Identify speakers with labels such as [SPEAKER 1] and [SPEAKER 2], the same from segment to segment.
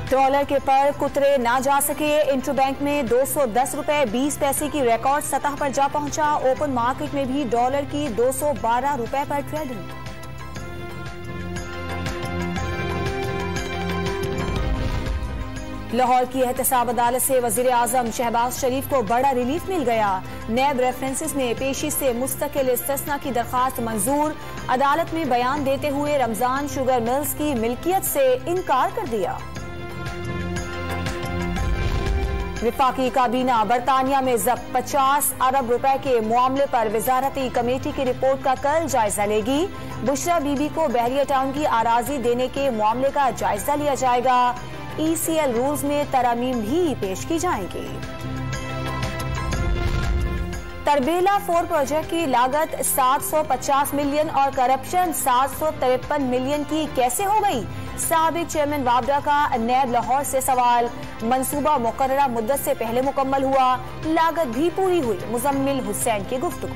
[SPEAKER 1] Trawler के पर कुतरे ना जा सके। इंटरबैंक में 210 रुपए 20 पैसे की रिकॉर्ड सतह पर जा पहुंचा। ओपन मार्केट में भी डॉलर की 212 रुपए पर ट्रेडिंग। लाहौर की एहतसाब अदालत से वजीर आजम शहबाज शरीफ को बड़ा रिलीफ मिल गया। नैब रेफरेंसेस में पेशी से मुस्तकिल इस्तिस्ना की दरखास्त मंजूर। अदालत में बयान देते हुए रमजान शुगर मिल्स की मिल्कियत से इनकार कर दिया। विफाकी काबीना बरतानिया में जब्त 50 अरब रुपए के मामले पर वजारती कमेटी की रिपोर्ट का कल जायजा लेगी। बुशरा बीबी को बहरिया टाउन की आराजी देने के मामले का जायजा लिया जाएगा। ECL रूल्स में तरमीम भी पेश की जाएगी। तरबेला 4 प्रोजेक्ट की लागत 750 मिलियन और करप्शन 753 मिलियन की कैसे हो गई? साबिक चेयरमैन वाबडा का नैब लाहौर से सवाल। मंसूबा मुकर्ररा मुद्दत से पहले मुकम्मल हुआ, लागत भी पूरी हुई। मुजम्मिल हुसैन की गुफ्तगू।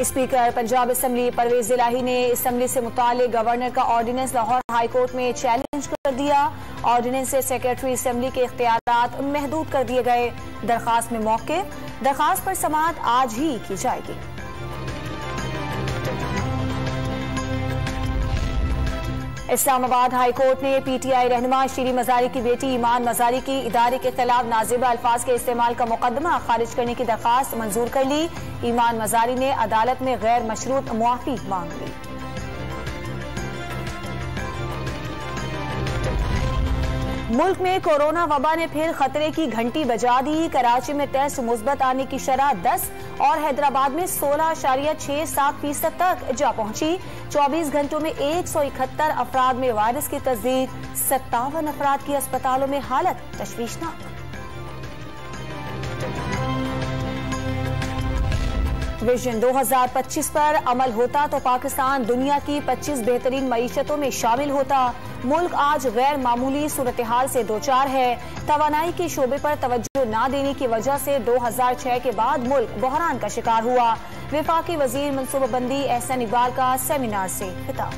[SPEAKER 1] स्पीकर पंजाब असम्बली परवेज इलाही ने असम्बली से मुतालिक गवर्नर का ऑर्डिनेंस लाहौर हाई कोर्ट में चैलेंज कर दिया। ऑर्डिनेंस से सेक्रेटरी असम्बली के इख्तियारात महदूद कर दिए गए। दरखास्त में मौक़िफ़, दरखास्त पर समाअत आज ही की जाएगी। इस्लामाबाद हाई कोर्ट ने PTI रहनुमा शीरी मजारी की बेटी ईमान मजारी की इदारे के खिलाफ नाजिबा अल्फाज के इस्तेमाल का मुकदमा खारिज करने की दरखास्त मंजूर कर ली। ईमान मजारी ने अदालत में गैर मशरूत मुआफी मांग ली। मुल्क में कोरोना वबा ने फिर खतरे की घंटी बजा दी। कराची में टेस्ट मुस्बत आने की शरह 10 और हैदराबाद में 16.67% तक जा पहुंची। 24 घंटों में 171 अफराद में वायरस की तस्दीक। 57 अफराद की अस्पतालों में हालत तशवीशनाक। विजन 2025 पर अमल होता तो पाकिस्तान दुनिया की 25 बेहतरीन मईशतों में शामिल होता। मुल्क आज गैर मामूली सूरत हाल से दोचार है। तवानाई के शोबे पर तवज्जो न देने की वजह से 2006 के बाद मुल्क बहरान का शिकार हुआ। विफाकी वजीर मनसूबाबंदी एहसन इकबाल का सेमिनार से खिताब।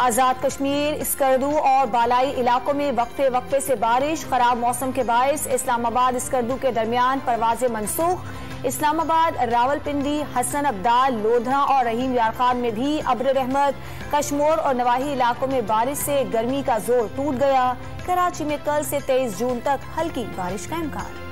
[SPEAKER 1] आजाद कश्मीर, स्कर्दू और बालाई इलाकों में वक्फे वक्फे से बारिश। खराब मौसम के बायस इस्लामाबाद स्कर्दू के दरमियान परवाजें मनसूख। इस्लामाबाद, रावलपिंडी, हसन अब्दाल, लोधा और रहीम यार खान में भी अब्र रहमत। कश्मीर और नवाही इलाकों में बारिश से गर्मी का जोर टूट गया। कराची में कल से 23 जून तक हल्की बारिश का इम्कान।